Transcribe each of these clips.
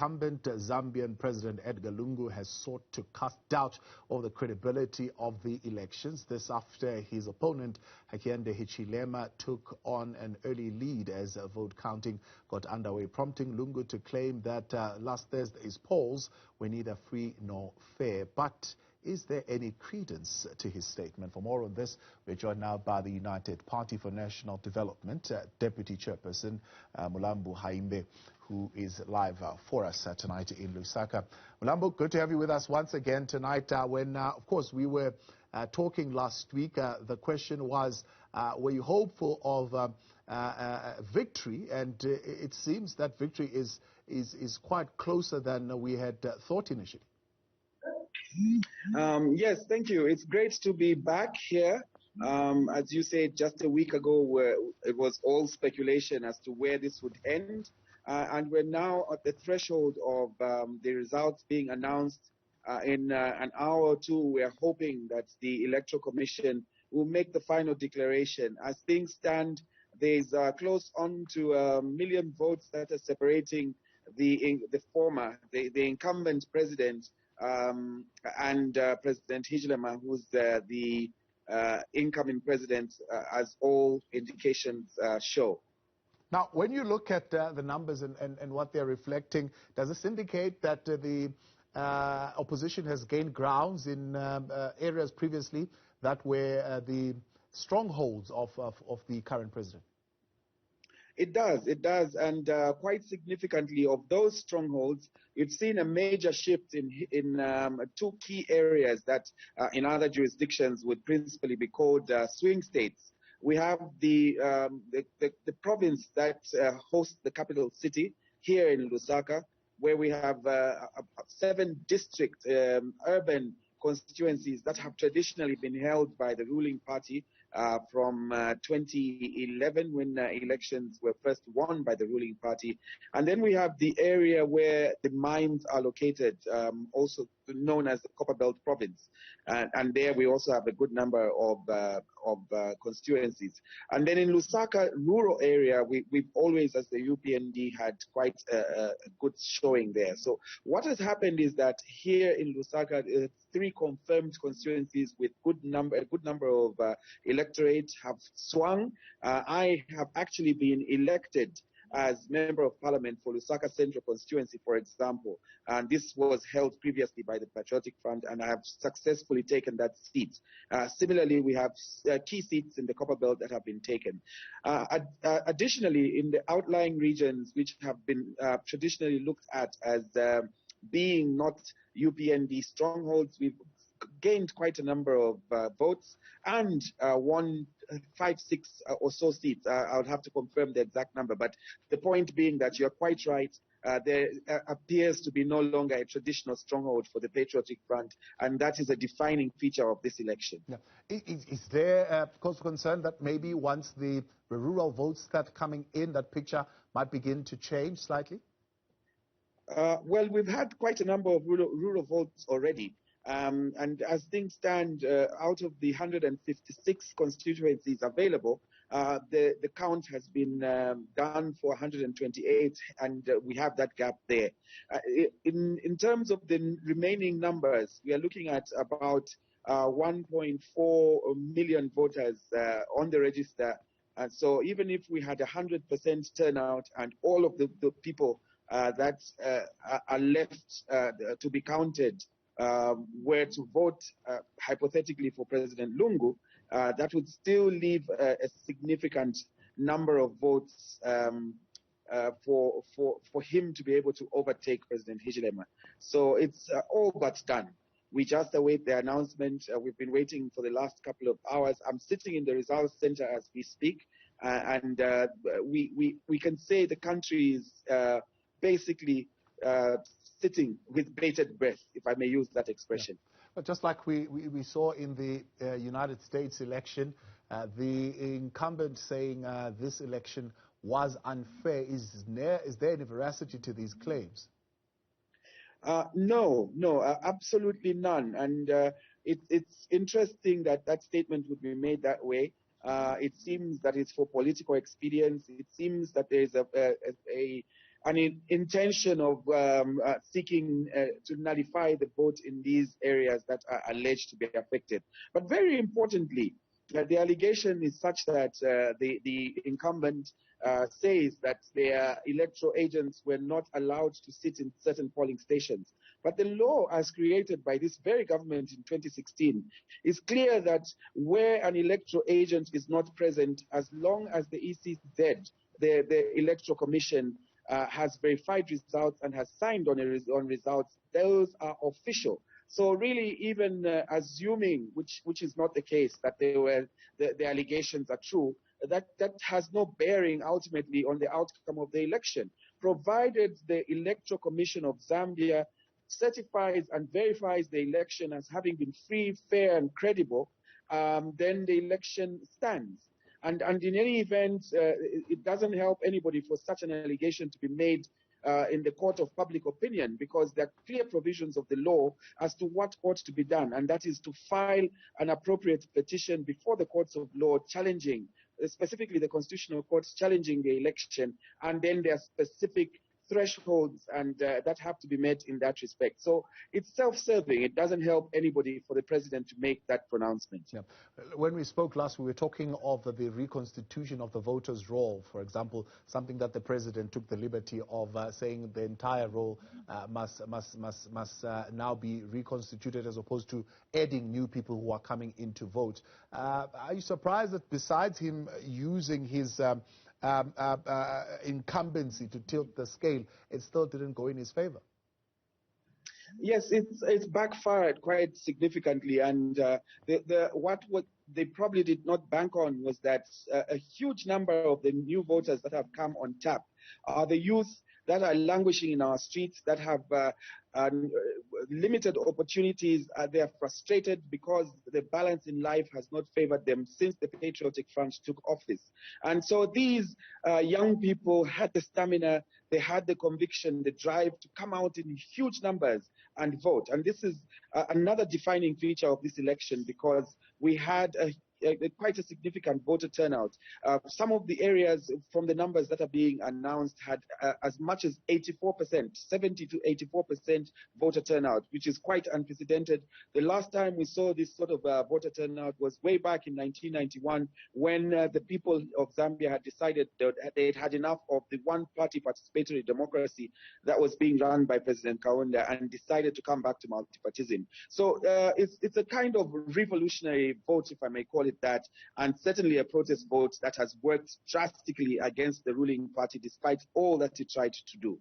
Incumbent Zambian President Edgar Lungu has sought to cast doubt on the credibility of the elections. This after his opponent, Hakainde Hichilema, took on an early lead as vote counting got underway, prompting Lungu to claim that last Thursday's polls were neither free nor fair. But is there any credence to his statement? For more on this, we're joined now by the United Party for National Development Deputy Chairperson Hakainde, who is live for us tonight in Lusaka. Mulambo, good to have you with us once again tonight. Of course, we were talking last week, the question was, were you hopeful of victory? And it seems that victory is quite closer than we had thought initially. Yes, thank you. It's great to be back here. As you said just a week ago, it was all speculation as to where this would end. And we're now at the threshold of the results being announced in an hour or two. We're hoping that the Electoral Commission will make the final declaration. As things stand, there's close on to 1 million votes that are separating the incumbent president and President Hichilema, who's the incoming president, as all indications show. Now, when you look at the numbers and what they're reflecting, does this indicate that the opposition has gained grounds in areas previously that were the strongholds of the current president? It does, and quite significantly of those strongholds, we've seen a major shift in two key areas that in other jurisdictions would principally be called swing states. We have the province that hosts the capital city here in Lusaka, where we have 7 district urban constituencies that have traditionally been held by the ruling party from 2011, when elections were first won by the ruling party. And then we have the area where the mines are located, also known as the Copperbelt province. And there we also have a good number of constituencies. And then in Lusaka, rural area, we've always, as the UPND, had quite a good showing there. So what has happened is that here in Lusaka, 3 confirmed constituencies with a good number of electorate have swung. I have actually been elected as Member of Parliament for Lusaka Central constituency, for example. And this was held previously by the Patriotic Front, and I have successfully taken that seat. Similarly, we have key seats in the Copperbelt that have been taken. Additionally, in the outlying regions, which have been traditionally looked at as being not UPND strongholds, we've gained quite a number of votes and won 5, 6 or so seats. I would have to confirm the exact number, but the point being that you're quite right. There appears to be no longer a traditional stronghold for the Patriotic Front, and that is a defining feature of this election. Yeah. Is there cause for concern that maybe once the rural votes start coming in, that picture might begin to change slightly? Well, we've had quite a number of rural votes already. And as things stand, out of the 156 constituencies available, the count has been done for 128, and we have that gap there. In terms of the remaining numbers, we are looking at about 1.4 million voters on the register. And so even if we had 100% turnout and all of the people that are left to be counted were to vote hypothetically for President Lungu, that would still leave a significant number of votes for him to be able to overtake President Hichilema. So it's all but done. We just await the announcement. We've been waiting for the last couple of hours. I'm sitting in the results center as we speak, and we can say the country is basically sitting with bated breath, if I may use that expression. Yeah. But just like we saw in the United States election, the incumbent saying this election was unfair. Is there any veracity to these claims? No, absolutely none. And it's interesting that that statement would be made that way. It seems that it's for political expedience. It seems that there is a an intention of seeking to nullify the vote in these areas that are alleged to be affected. But very importantly, the allegation is such that the incumbent says that their electoral agents were not allowed to sit in certain polling stations. But the law as created by this very government in 2016 is clear that where an electoral agent is not present, as long as the ECZ, the Electoral Commission, has verified results and has signed on results, those are official. So really, even assuming, which is not the case, that the allegations are true, that has no bearing ultimately on the outcome of the election, provided the Electoral Commission of Zambia certifies and verifies the election as having been free, fair, and credible, then the election stands. And in any event, it doesn't help anybody for such an allegation to be made in the court of public opinion, because there are clear provisions of the law as to what ought to be done, and that is to file an appropriate petition before the courts of law challenging, specifically the constitutional courts challenging the election, and then there are specific thresholds and that have to be met in that respect. So it's self-serving. It doesn't help anybody for the president to make that pronouncement. Yeah. When we spoke last, we were talking of the reconstitution of the voters' roll, for example, something that the president took the liberty of saying the entire roll must now be reconstituted, as opposed to adding new people who are coming in to vote. Are you surprised that besides him using his incumbency to tilt the scale, it still didn't go in his favor? Yes, it's backfired quite significantly, and what they probably did not bank on was that a huge number of the new voters that have come on tap are the youth that are languishing in our streets, that have limited opportunities. They are frustrated because the balance in life has not favored them since the Patriotic Front took office. And so these young people had the stamina, they had the conviction, the drive to come out in huge numbers and vote. And this is another defining feature of this election, because we had quite a significant voter turnout. Some of the areas from the numbers that are being announced had as much as 84%, 70 to 84% voter turnout, which is quite unprecedented. The last time we saw this sort of voter turnout was way back in 1991, when the people of Zambia had decided that they had had enough of the one-party participatory democracy that was being run by President Kaunda, and decided to come back to multipartism. So it's a kind of revolutionary vote, if I may call it that, and certainly a protest vote that has worked drastically against the ruling party despite all that it tried to do.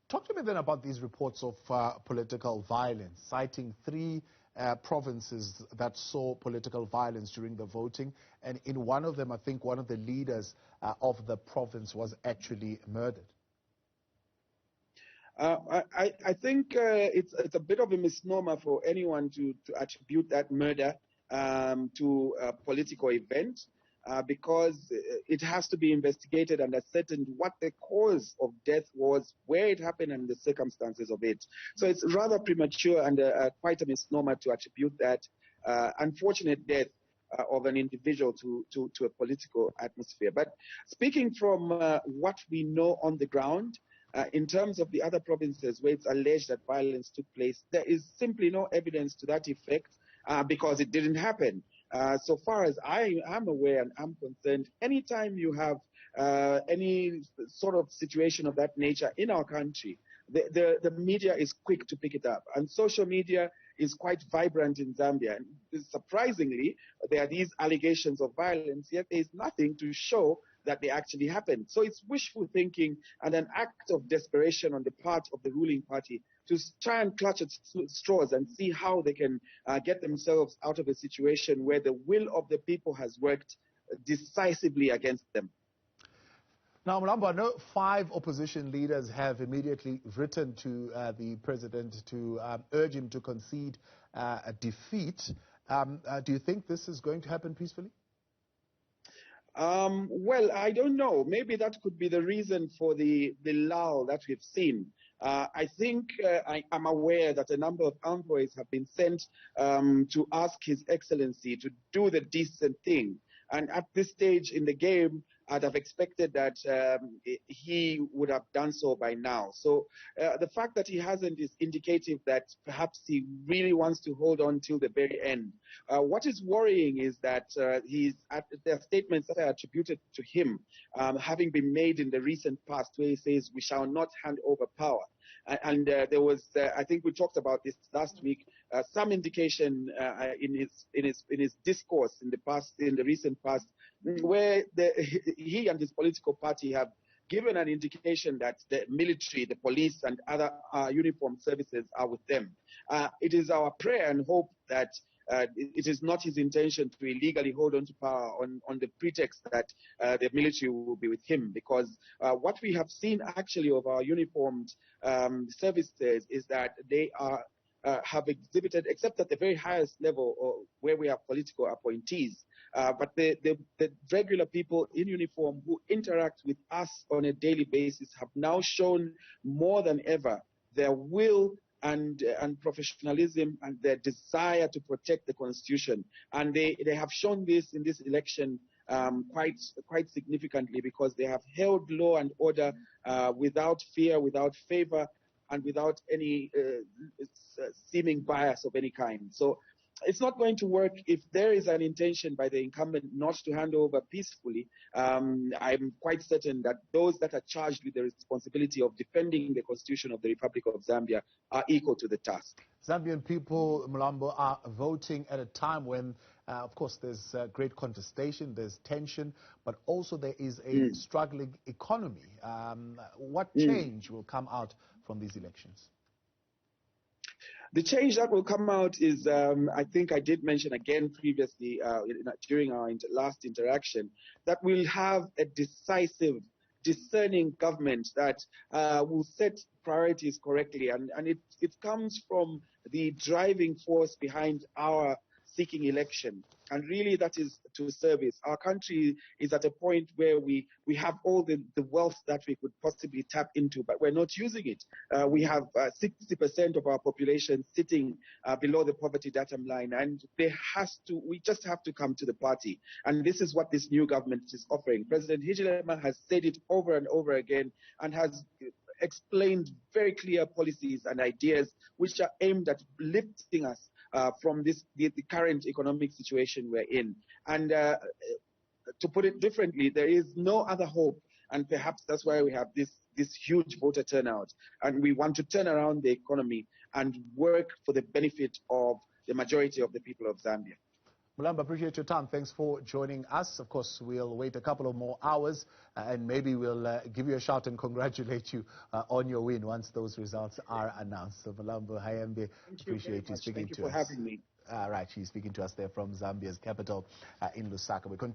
Talk to me then about these reports of political violence, citing 3 provinces that saw political violence during the voting, and in one of them, I think one of the leaders of the province was actually murdered. I think it's a bit of a misnomer for anyone to attribute that murder to a political event, because it has to be investigated and ascertained what the cause of death was, where it happened, and the circumstances of it. So it's rather premature and quite a misnomer to attribute that unfortunate death of an individual to a political atmosphere. But speaking from what we know on the ground, in terms of the other provinces where it's alleged that violence took place, there is simply no evidence to that effect, because it didn't happen. So far as I am aware and I'm concerned, anytime you have any sort of situation of that nature in our country, the media is quick to pick it up. And social media is quite vibrant in Zambia. And surprisingly, there are these allegations of violence, yet there is nothing to show that they actually happened. So it's wishful thinking and an act of desperation on the part of the ruling party to try and clutch at straws and see how they can get themselves out of a situation where the will of the people has worked decisively against them. Now, Mlambo, I know 5 opposition leaders have immediately written to the president to urge him to concede a defeat. Do you think this is going to happen peacefully? Well, I don't know. Maybe that could be the reason for the lull that we've seen. I think I'm aware that a number of envoys have been sent to ask His Excellency to do the decent thing. And at this stage in the game, I'd have expected that he would have done so by now. So the fact that he hasn't is indicative that perhaps he really wants to hold on till the very end. What is worrying is that there are statements that are attributed to him having been made in the recent past where he says, "We shall not hand over power." And there was, I think we talked about this last week, some indication in his discourse in the recent past, where he and his political party have given an indication that the military, the police, and other uniformed services are with them. It is our prayer and hope that it is not his intention to illegally hold on to power on the pretext that the military will be with him, because what we have seen actually of our uniformed services is that they have exhibited, except at the very highest level where we have political appointees, but the regular people in uniform who interact with us on a daily basis have now shown more than ever their will and professionalism and their desire to protect the Constitution. And they have shown this in this election quite significantly, because they have held law and order without fear, without favor, and without any seeming bias of any kind. So it's not going to work if there is an intention by the incumbent not to hand over peacefully. I'm quite certain that those that are charged with the responsibility of defending the Constitution of the Republic of Zambia are equal to the task. Zambian people, Mulambo, are voting at a time when, of course, there's great contestation, there's tension, but also there is a struggling economy. What change will come out from these elections? The change that will come out is, I think I did mention again previously during our last interaction, that we'll have a decisive, discerning government that will set priorities correctly. And it comes from the driving force behind our seeking election. And really that is to service. Our country is at a point where we have all the wealth that we could possibly tap into, but we're not using it. We have 60% of our population sitting below the poverty datum line, and we just have to come to the party. And this is what this new government is offering. President Hichilema has said it over and over again and has explained very clear policies and ideas which are aimed at lifting us from the current economic situation we're in. And to put it differently, there is no other hope, and perhaps that's why we have this huge voter turnout. And we want to turn around the economy and work for the benefit of the majority of the people of Zambia. Mulamba, appreciate your time. Thanks for joining us. Of course, we'll wait a couple of more hours and maybe we'll give you a shout and congratulate you on your win once those results are announced. So, Mulamba Hakainde, appreciate you speaking to us. Thank you for having me. Right, she's speaking to us there from Zambia's capital in Lusaka. We continue.